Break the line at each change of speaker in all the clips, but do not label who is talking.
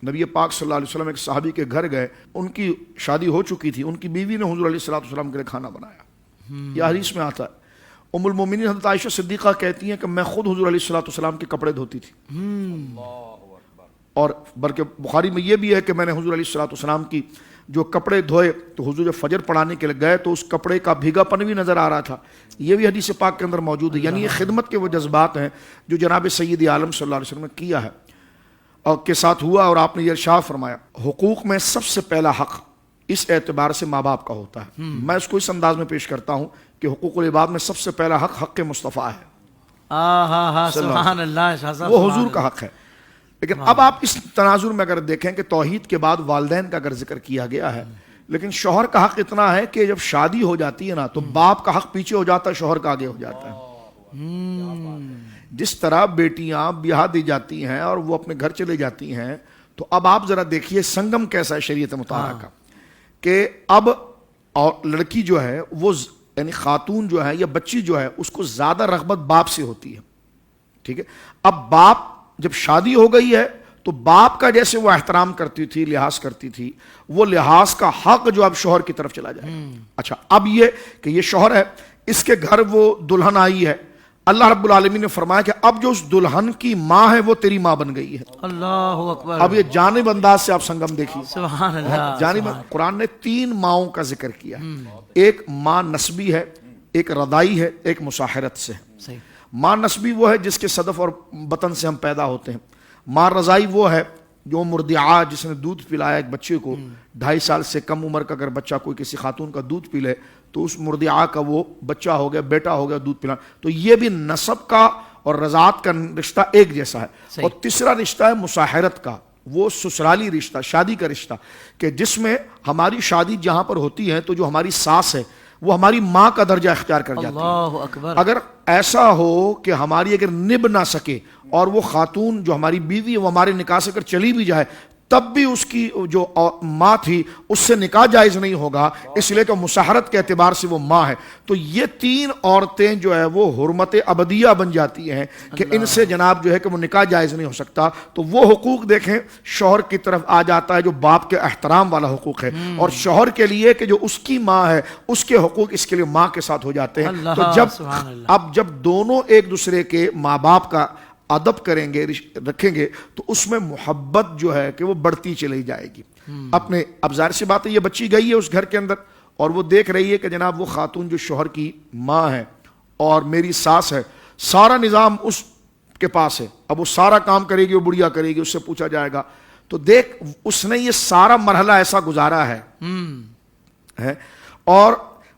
نبی پاک صلی اللہ علیہ وسلم ایک صحابی کے گھر گئے، ان کی شادی ہو چکی تھی، ان کی بیوی نے حضور علیہ الصلوۃ والسلام کے لیے کھانا بنایا۔ یہ حدیث میں آتا ہے، ام المومنین حضرت عائشہ صدیقہ کہتی ہیں کہ میں خود حضور علیہ الصلوۃ والسلام کے کپڑے دھوتی تھی، اور بلکہ بخاری میں یہ بھی ہے کہ میں نے حضور علیہ الصلوۃ والسلام کی جو کپڑے دھوئے تو حضور جب فجر پڑھانے کے لیے گئے تو اس کپڑے کا بھیگا پن بھی نظر آ رہا تھا۔ یہ بھی حدیث پاک کے اندر موجود ہے۔ یعنی یہ خدمت کے وہ جذبات ہیں جو جناب سید عالم صلی اللہ علیہ وسلم نے کیا ہے اور کے ساتھ ہوا، اور آپ نے یہ ارشاد فرمایا حقوق میں سب سے پہلا حق اس اعتبار سے ماں باپ کا ہوتا ہے۔ میں اس کو اس انداز میں پیش کرتا ہوں کہ حقوق العباد میں سب سے پہلا حق حق مصطفیٰ ہے،
سبحان اللہ،
وہ حضور کا حق ہے۔ لیکن اب آپ اس تناظر میں اگر دیکھیں کہ توحید کے بعد والدین کا اگر ذکر کیا گیا ہے، لیکن شوہر کا حق اتنا ہے کہ جب شادی ہو جاتی ہے نا تو باپ کا حق پیچھے ہو جاتا ہے، شوہر کا آگے ہو جاتا ہے۔ جس طرح بیٹیاں بیاہ دی جاتی ہیں اور وہ اپنے گھر چلے جاتی ہیں، تو اب آپ ذرا دیکھیے سنگم کیسا ہے شریعت مطالعہ کا، کہ اب اور لڑکی جو ہے وہ یعنی خاتون جو ہے یا بچی جو ہے اس کو زیادہ رغبت باپ سے ہوتی ہے، ٹھیک ہے۔ اب باپ جب شادی ہو گئی ہے تو باپ کا جیسے وہ احترام کرتی تھی، لحاظ کرتی تھی، وہ لحاظ کا حق جو اب شوہر کی طرف چلا جائے۔ اچھا، اب یہ کہ یہ شوہر ہے، اس کے گھر وہ دلہن آئی ہے، اللہ رب العالمین نے فرمایا کہ اب جو اس دلہن کی ماں ہے وہ تیری ماں بن گئی ہے۔
اللہ اکبر۔
اب یہ جانب انداز سے آپ سنگم دیکھیے،
سبحان اللہ۔
جانب قرآن نے 3 ماؤں کا ذکر کیا، ایک ماں نسبی ہے، ایک رضائی ہے، ایک مساحرت سے ہے۔ ماں نسبی وہ ہے جس کے صدف اور بطن سے ہم پیدا ہوتے ہیں، ماں رضائی وہ ہے جو مرضعہ، جس نے دودھ پلایا ایک بچے کو، 2.5 سال سے کم عمر کا اگر بچہ کوئی کسی خاتون کا دودھ پی لے تو اس مرضعہ کا وہ بچہ ہو گیا، بیٹا ہو گیا دودھ پلانا۔ تو یہ بھی نسب کا اور رضاعت کا رشتہ ایک جیسا ہے۔ اور تیسرا رشتہ ہے مساحرت کا، وہ سسرالی رشتہ، شادی کا رشتہ، کہ جس میں ہماری شادی جہاں پر ہوتی ہے تو جو ہماری ساس ہے وہ ہماری ماں کا درجہ اختیار کر جاتی ہے۔
اللہ اکبر۔
اگر ایسا ہو کہ ہماری اگر نبھ نہ سکے اور وہ خاتون جو ہماری بیوی ہے وہ ہمارے نکاح سے اگر چلی بھی جائے تب بھی اس کی جو ماں تھی اس سے نکاح جائز نہیں ہوگا، اس لیے کہ مساحرت کے اعتبار سے وہ ماں ہے۔ تو یہ 3 عورتیں جو ہے وہ حرمت ابدیہ بن جاتی ہیں کہ ان سے جناب جو ہے کہ وہ نکاح جائز نہیں ہو سکتا۔ تو وہ حقوق دیکھیں شوہر کی طرف آ جاتا ہے جو باپ کے احترام والا حقوق ہے، اور شوہر کے لیے کہ جو اس کی ماں ہے اس کے حقوق اس کے لیے ماں کے ساتھ ہو جاتے ہیں۔ تو جب دونوں ایک دوسرے کے ماں باپ کا ادب کریں گے، رکھیں گے، تو اس میں محبت جو ہے کہ وہ بڑھتی چلی جائے گی۔ اپنے اب ظاہر سی بات ہے یہ بچی گئی ہے اس گھر کے اندر اور وہ دیکھ رہی ہے کہ جناب وہ خاتون جو شوہر کی ماں ہے اور میری ساس ہے، سارا نظام اس کے پاس ہے، اب وہ سارا کام کرے گی، وہ بڑھیا کرے گی، اس سے پوچھا جائے گا۔ تو دیکھ اس نے یہ سارا مرحلہ ایسا گزارا ہے اور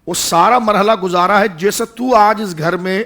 وہ سارا مرحلہ گزارا ہے جیسے تو آج اس گھر میں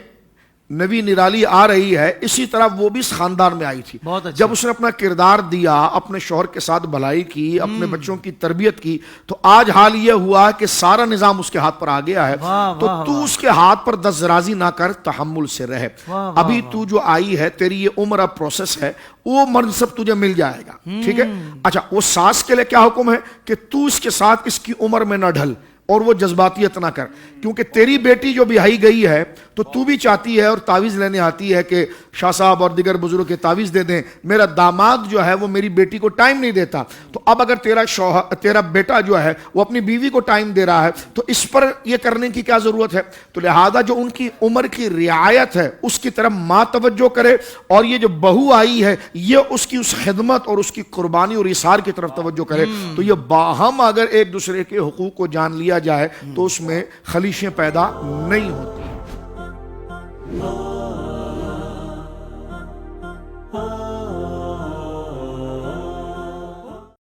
نبی نرالی آ رہی ہے، اسی طرح وہ بھی اس خاندان میں آئی تھی۔ جب اس نے اپنا کردار دیا، اپنے شوہر کے ساتھ بھلائی کی، اپنے بچوں کی تربیت کی، تو آج حال یہ ہوا کہ سارا نظام اس کے ہاتھ پر آ گیا ہے۔ تو اس کے ہاتھ پر دسترازی نہ کر، تحمل سے رہے۔ ابھی تو جو آئی ہے تیری یہ عمر اب پروسیس ہے، وہ منصب تجھے مل جائے گا، ٹھیک ہے۔ اچھا، وہ ساس کے لیے کیا حکم ہے کہ تو اس کے ساتھ اس کی عمر میں نہ ڈھل اور وہ جذباتیت نہ کر، کیونکہ تیری بیٹی جو بیاہی گئی ہے تو بھی چاہتی ہے اور تعویذ لینے آتی ہے کہ شاہ صاحب اور دیگر بزرگوں کے تعویذ دے دیں، میرا داماد جو ہے وہ میری بیٹی کو ٹائم نہیں دیتا۔ تو اب اگر تیرا بیٹا جو ہے وہ اپنی بیوی کو ٹائم دے رہا ہے تو اس پر یہ کرنے کی کیا ضرورت ہے؟ تو لہذا جو ان کی عمر کی رعایت ہے اس کی طرف ماں توجہ کرے، اور یہ جو بہو آئی ہے یہ اس کی اس خدمت اور اس کی قربانی اور ایثار کی طرف توجہ کرے۔ تو یہ باہم اگر ایک دوسرے کے حقوق کو جان لیا جائے تو اس میں خلیشیں پیدا نہیں ہوتی۔